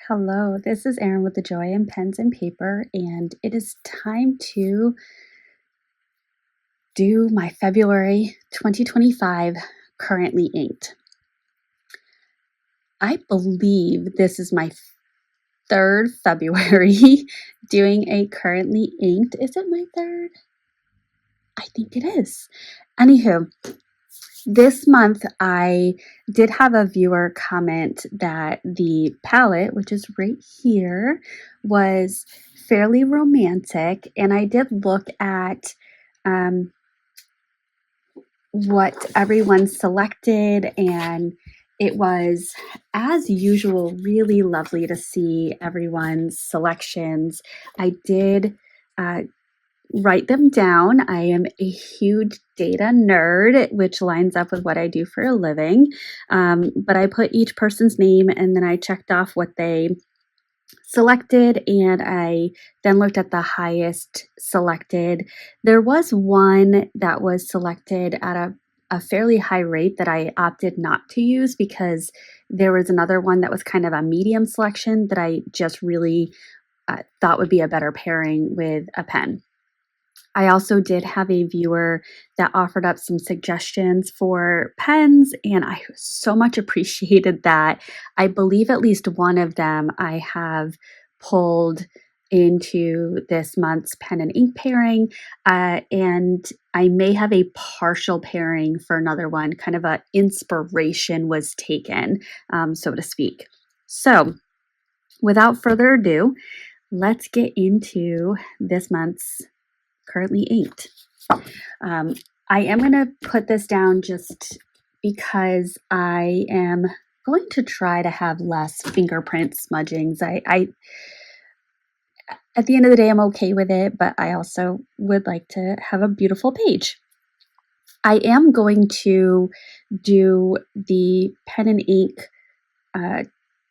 Hello, this is Erin with the Joy in Pens and Paper, and it is time to do my February 2025 currently inked. I believe this is my third February doing a currently inked. Is it my third? I think it is. Anywho, this month I did have a viewer comment that the palette, which is right here, was fairly romantic, and I did look at what everyone selected, and it was, as usual, really lovely to see everyone's selections. I did write them down. I am a huge data nerd, which lines up with what I do for a living. But I put each person's name and then I checked off what they selected, and I then looked at the highest selected. There was one that was selected at a fairly high rate that I opted not to use because there was another one that was kind of a medium selection that I just really thought would be a better pairing with a pen. I also did have a viewer that offered up some suggestions for pens, and I so much appreciated that. I believe at least one of them I have pulled into this month's pen and ink pairing, and I may have a partial pairing for another one. Kind of a inspiration was taken, so to speak. So without further ado, let's get into this month's currently inked. I am going to put this down just because I am going to try to have less fingerprint smudgings. I at the end of the day, I'm okay with it, but I also would like to have a beautiful page. I am going to do the pen and ink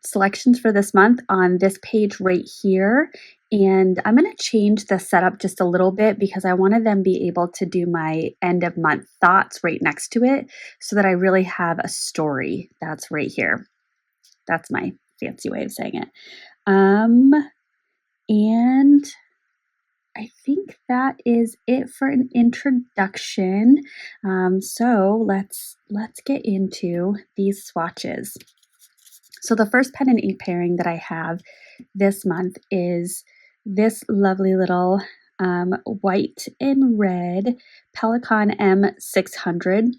selections for this month on this page right here. And I'm going to change the setup just a little bit because I want to then be able to do my end of month thoughts right next to it so that I really have a story that's right here. That's my fancy way of saying it. And I think that is it for an introduction. So let's get into these swatches. So the first pen and ink pairing that I have this month is this lovely little white and red Pelikan M600.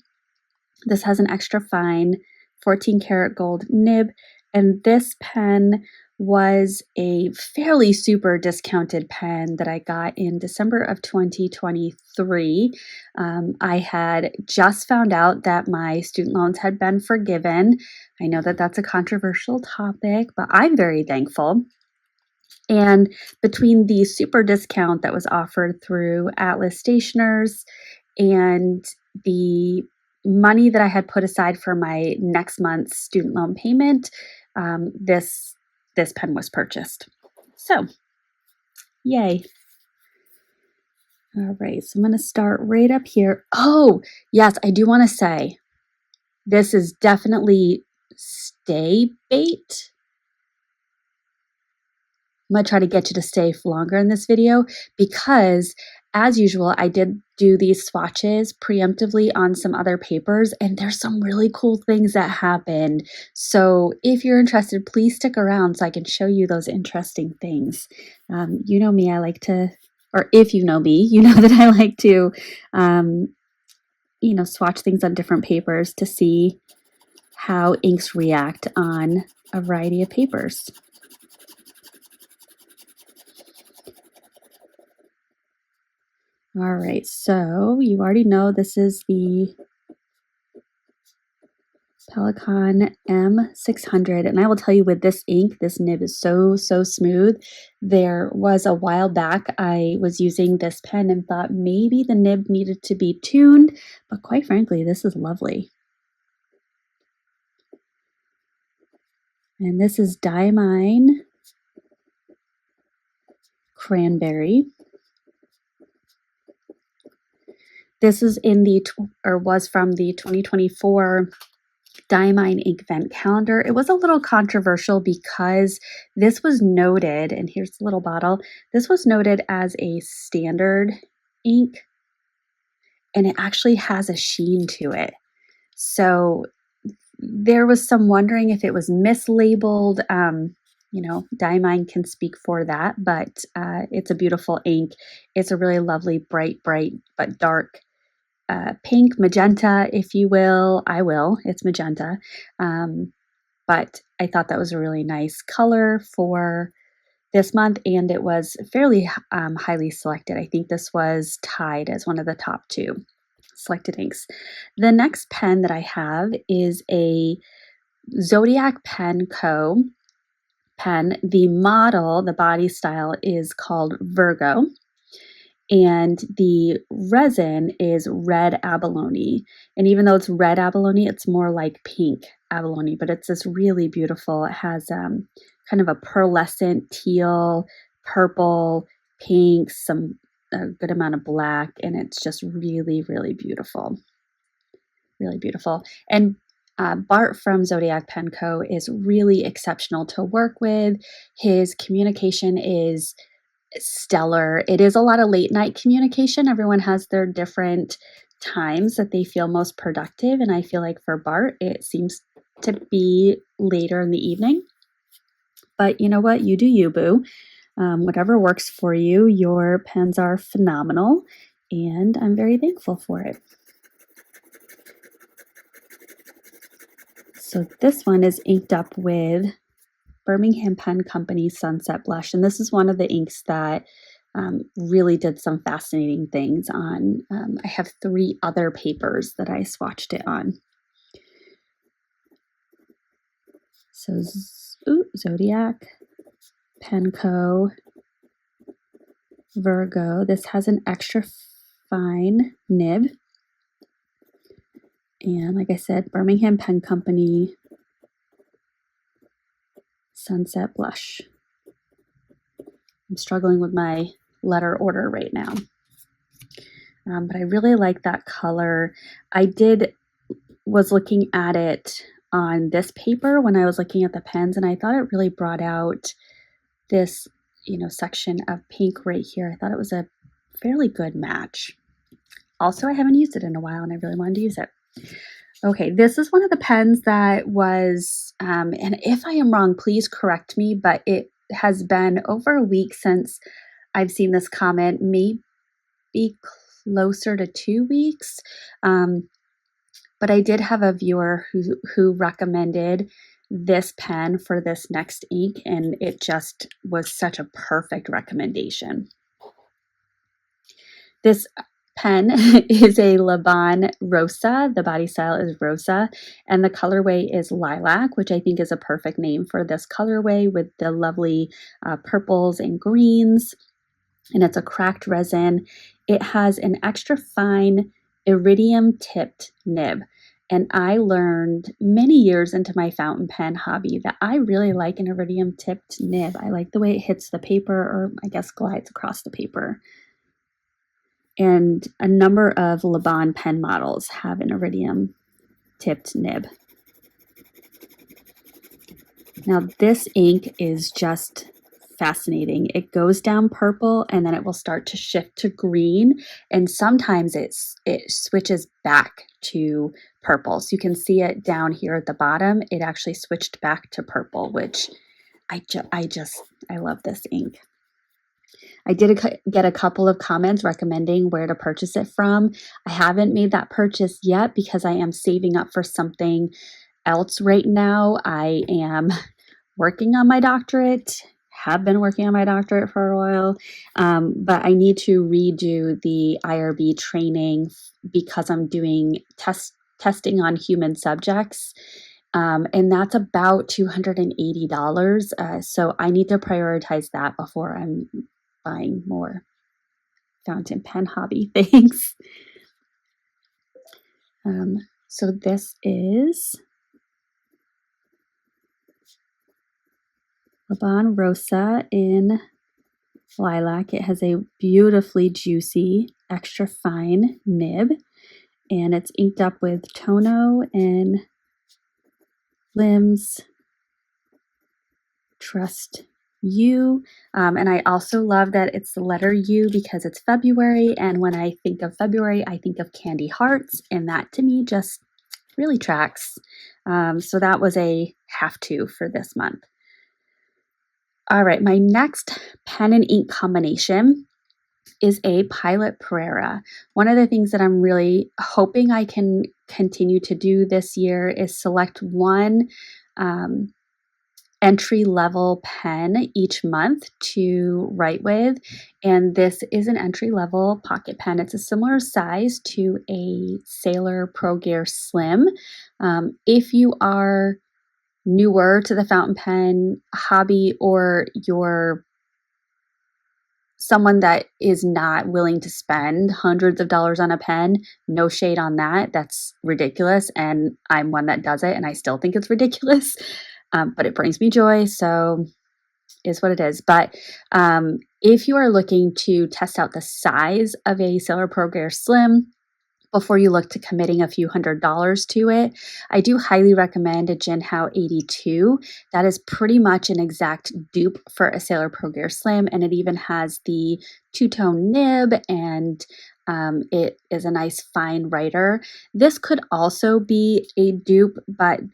This has an extra fine 14 karat gold nib, and this pen was a fairly super discounted pen that I got in December of 2023. I had just found out that my student loans had been forgiven. I know that that's a controversial topic, but I'm very thankful. And between the super discount that was offered through Atlas Stationers and the money that I had put aside for my next month's student loan payment, this pen was purchased. So, yay. All right, so I'm going to start right up here. Oh, yes, I do want to say this is definitely stay bait. I'm going to try to get you to stay longer in this video because, as usual, I did do these swatches preemptively on some other papers, and there's some really cool things that happened. So if you're interested, please stick around so I can show you those interesting things. You know me, I like to, or if you know me, you know that I like to, swatch things on different papers to see how inks react on a variety of papers. All right, so you already know this is the Pelikan M600, and I will tell you with this ink, this nib is so smooth. There was a while back I was using this pen and thought maybe the nib needed to be tuned, but quite frankly, this is lovely. And this is Diamine Cranberry. This is was from the 2024 Diamine ink vent calendar. It was a little controversial because this was noted, and here's the little bottle, this was noted as a standard ink, and it actually has a sheen to it. So there was some wondering if it was mislabeled. You know, Diamine can speak for that, but it's a beautiful ink. It's a really lovely, bright, but dark pink, magenta, if you will. It's magenta. But I thought that was a really nice color for this month, and it was fairly highly selected. I think this was tied as one of the top 2 selected inks. The next pen that I have is a Zodiac Pen Co. pen. The model, the body style is called Virgo, and the resin is red abalone. And even though it's red abalone, it's more like pink abalone, but it's this really beautiful, it has kind of a pearlescent teal, purple, pink, a good amount of black, and it's just really, really beautiful. Really beautiful. And Bart from Zodiac Pen Co. is really exceptional to work with. His communication is stellar. It is a lot of late night communication. Everyone has their different times that they feel most productive, and I feel like for Bart, it seems to be later in the evening. But you know what? You do you, boo. Whatever works for you. Your pens are phenomenal, and I'm very thankful for it. So this one is inked up with Birmingham Pen Company Sunset Blush, and this is one of the inks that really did some fascinating things on. I have 3 other papers that I swatched it on. So Zodiac, Pen Co, Virgo. This has an extra fine nib. And like I said, Birmingham Pen Company Sunset Blush. I'm struggling with my letter order right now. But I really like that color. I was looking at it on this paper when I was looking at the pens, and I thought it really brought out this, section of pink right here. I thought it was a fairly good match. Also, I haven't used it in a while, and I really wanted to use it. Okay, this is one of the pens that was, and if I am wrong, please correct me, but it has been over a week since I've seen this comment, maybe closer to 2 weeks. But I did have a viewer who recommended this pen for this next ink, and it just was such a perfect recommendation. This pen is a Lebon Rosa. The body style is Rosa, and the colorway is Lilac, which I think is a perfect name for this colorway with the lovely purples and greens. And it's a cracked resin. It has an extra fine iridium tipped nib. And I learned many years into my fountain pen hobby that I really like an iridium tipped nib. I like the way it hits the paper, or I guess glides across the paper. And a number of Lebon pen models have an iridium tipped nib. Now this ink is just fascinating. It goes down purple and then it will start to shift to green, and sometimes it switches back to purple. So you can see it down here at the bottom. It actually switched back to purple, which I love this ink. I did get a couple of comments recommending where to purchase it from. I haven't made that purchase yet because I am saving up for something else right now. I am working on my doctorate, have been working on my doctorate for a while, but I need to redo the IRB training because I'm doing testing on human subjects. And that's about $280. So I need to prioritize that before I'm buying more fountain pen hobby things. So this is Lebon Rosa in Lilac. It has a beautifully juicy, extra fine nib, and it's inked up with Tono and limbs, trust you. And I also love that it's the letter U because it's February. And when I think of February, I think of candy hearts. And that to me just really tracks. So that was a have to for this month. All right, my next pen and ink combination is a Pilot Prera. One of the things that I'm really hoping I can continue to do this year is select one entry level pen each month to write with. And this is an entry level pocket pen. It's a similar size to a Sailor Pro Gear Slim. If you are newer to the fountain pen hobby, or you're someone that is not willing to spend hundreds of dollars on a pen, no shade on that. That's ridiculous. And I'm one that does it and I still think it's ridiculous. But it brings me joy. So is what it is. But if you are looking to test out the size of a Sailor Pro Gear Slim, before you look to committing a few $100s to it, I do highly recommend a Jinhao 82. That is pretty much an exact dupe for a Sailor Pro Gear Slim, and it even has the two-tone nib, and it is a nice fine writer. This could also be a dupe, but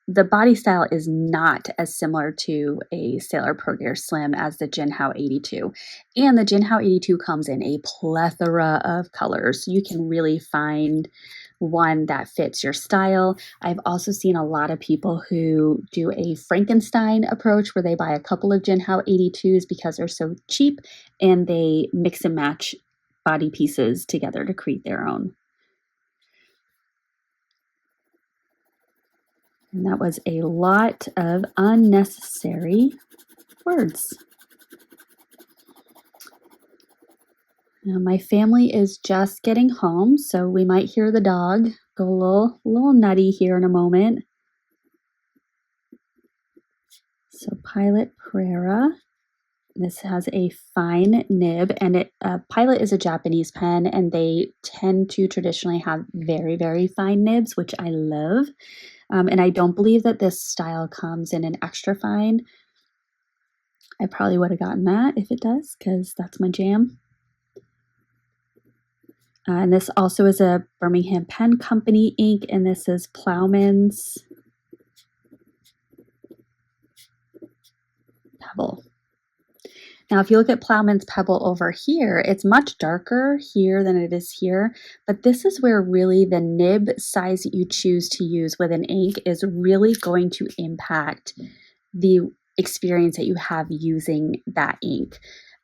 the body style is not as similar to a Sailor Pro Gear Slim as the Jinhao 82. And the Jinhao 82 comes in a plethora of colors. You can really find one that fits your style. I've also seen a lot of people who do a Frankenstein approach where they buy a couple of Jinhao 82s because they're so cheap, and they mix and match body pieces together to create their own. And that was a lot of unnecessary words. Now my family is just getting home, so we might hear the dog go a little nutty here in a moment. So Pilot Prera. This has a fine nib, and Pilot is a Japanese pen, and they tend to traditionally have very, very fine nibs, which I love. And I don't believe that this style comes in an extra fine. I probably would have gotten that if it does, because that's my jam. And this also is a Birmingham Pen Company ink, and this is Plowman's Pebble. Now, if you look at Plowman's Pebble over here, it's much darker here than it is here, but this is where really the nib size that you choose to use with an ink is really going to impact the experience that you have using that ink.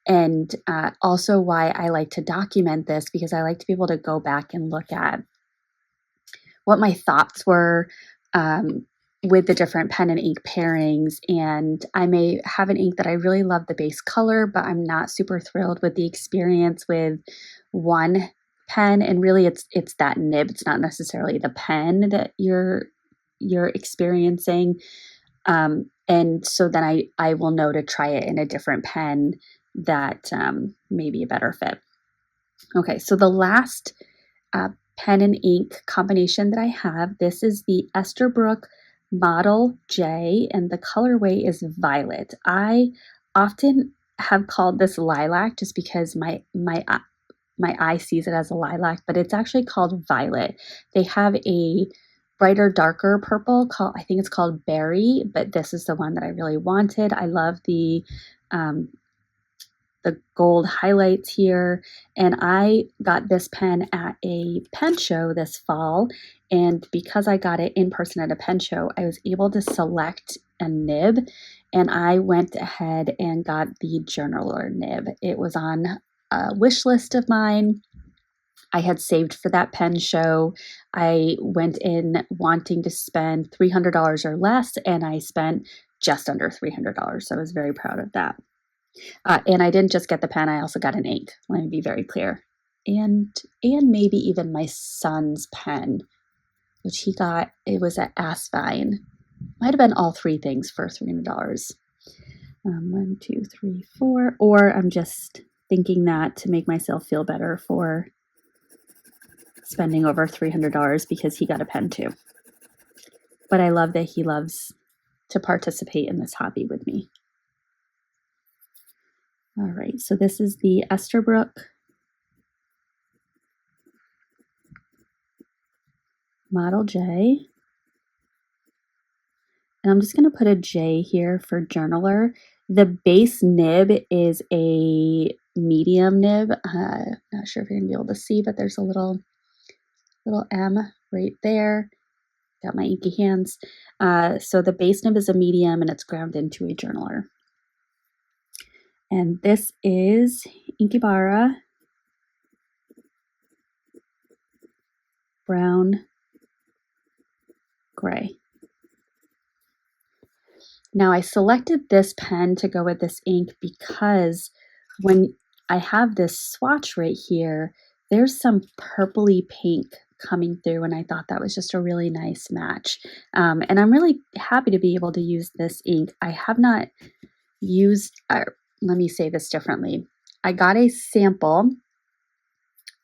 And also why I like to document this, because I like to be able to go back and look at what my thoughts were with the different pen and ink pairings. And I may have an ink that I really love the base color, but I'm not super thrilled with the experience with one pen. And really it's that nib. It's not necessarily the pen that you're experiencing. And so then I will know to try it in a different pen that may be a better fit. Okay, so the last pen and ink combination that I have, this is the Esterbrook Model J, and the colorway is violet. I often have called this lilac just because my eye sees it as a lilac, but it's actually called violet. They have a brighter, darker purple called, I think it's called berry, but this is the one that I really wanted. I love the gold highlights here, and I got this pen at a pen show this fall, and because I got it in person at a pen show, I was able to select a nib, and I went ahead and got the journaler nib. It was on a wish list of mine. I had saved for that pen show. I went in wanting to spend $300 or less, and I spent just under $300, so I was very proud of that. And I didn't just get the pen, I also got an ink. Let me be very clear. And maybe even my son's pen, which he got, it was at Asvine. Might have been all three things for $300. 1, 2, 3, 4. Or I'm just thinking that to make myself feel better for spending over $300 because he got a pen too. but I love that he loves to participate in this hobby with me. All right, so this is the Esterbrook Model J. And I'm just going to put a J here for journaler. The base nib is a medium nib. Not sure if you're going to be able to see, but there's a little M right there. Got my inky hands. So the base nib is a medium and it's ground into a journaler. And this is Inkebarra Brown Gray. Now I selected this pen to go with this ink because when I have this swatch right here, there's some purpley pink coming through, and I thought that was just a really nice match. And I'm really happy to be able to use this ink. I have not used, let me say this differently. I got a sample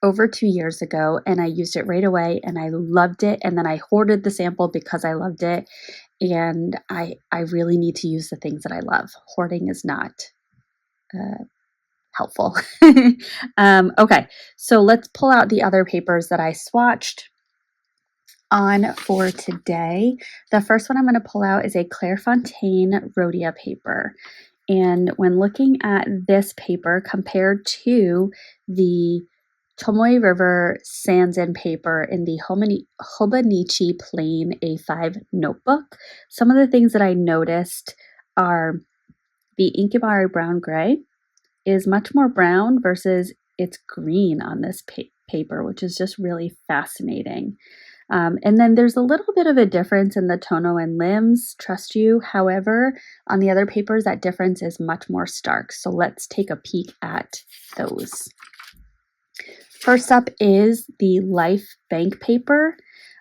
over 2 years ago and I used it right away and I loved it. And then I hoarded the sample because I loved it. And I really need to use the things that I love. Hoarding is not helpful. Okay, so let's pull out the other papers that I swatched on for today. The first one I'm going to pull out is a Clairefontaine Rhodia paper. And when looking at this paper compared to the Tomoe River Sands paper in the Hobonichi Plain A5 notebook, some of the things that I noticed are the Inkebarra Brown Gray is much more brown versus it's green on this paper, which is just really fascinating. And then there's a little bit of a difference in the Tono and limbs, trust you. However, on the other papers, that difference is much more stark. So let's take a peek at those. First up is the Life Bank paper.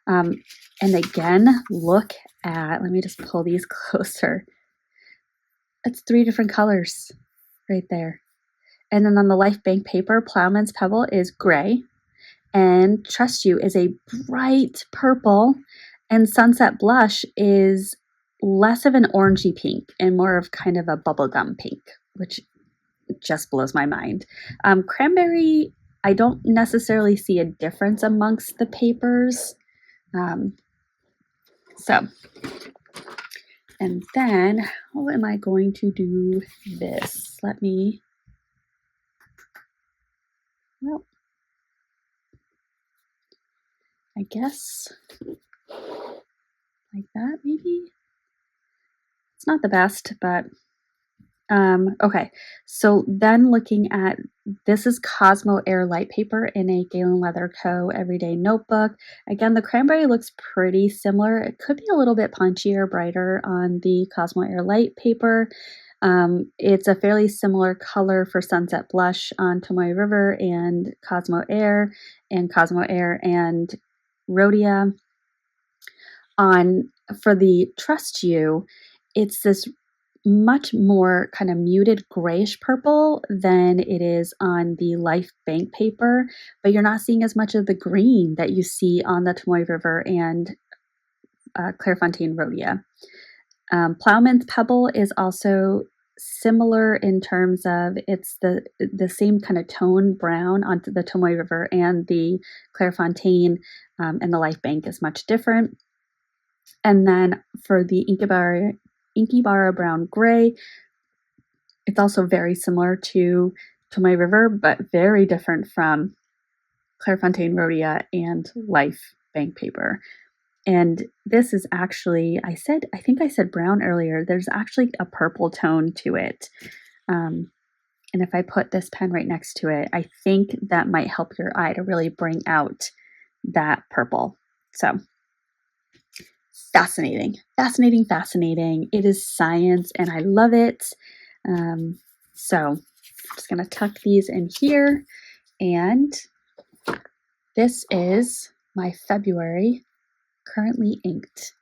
And again, look at, let me just pull these closer. It's 3 different colors right there. And then on the Life Bank paper, Plowman's Pebble is gray. And Trust You is a bright purple, and Sunset Blush is less of an orangey pink and more of kind of a bubblegum pink, which just blows my mind. Cranberry, I don't necessarily see a difference amongst the papers. And then how am I going to do this? Well, I guess like that maybe. It's not the best, but okay. So then looking at, this is Cosmo Air light paper in a Galen Leather Co. Everyday Notebook. Again, the cranberry looks pretty similar. It could be a little bit punchier, brighter on the Cosmo Air light paper. It's a fairly similar color for Sunset Blush on Tomoe River and Cosmo Air and Rhodia. For the Trust You, it's this much more kind of muted grayish purple than it is on the Life Bank paper, but you're not seeing as much of the green that you see on the Tomoe River and Clairefontaine Rhodia. Plowman's Pebble is also similar in terms of it's the same kind of tone brown onto the Tomoe River and the Clairefontaine, and the Life Bank is much different. And then for the Inkebarra Brown Gray, it's also very similar to Tomoe River, but very different from Clairefontaine Rhodia and Life Bank paper. And this is actually, I think I said brown earlier, there's actually a purple tone to it. And if I put this pen right next to it, I think that might help your eye to really bring out that purple. So fascinating. It is science and I love it. So I'm just going to tuck these in here. And this is my February currently inked.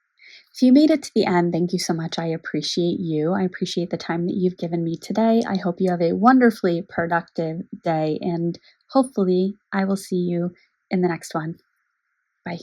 If you made it to the end, thank you so much. I appreciate you. I appreciate the time that you've given me today. I hope you have a wonderfully productive day and hopefully I will see you in the next one. Bye.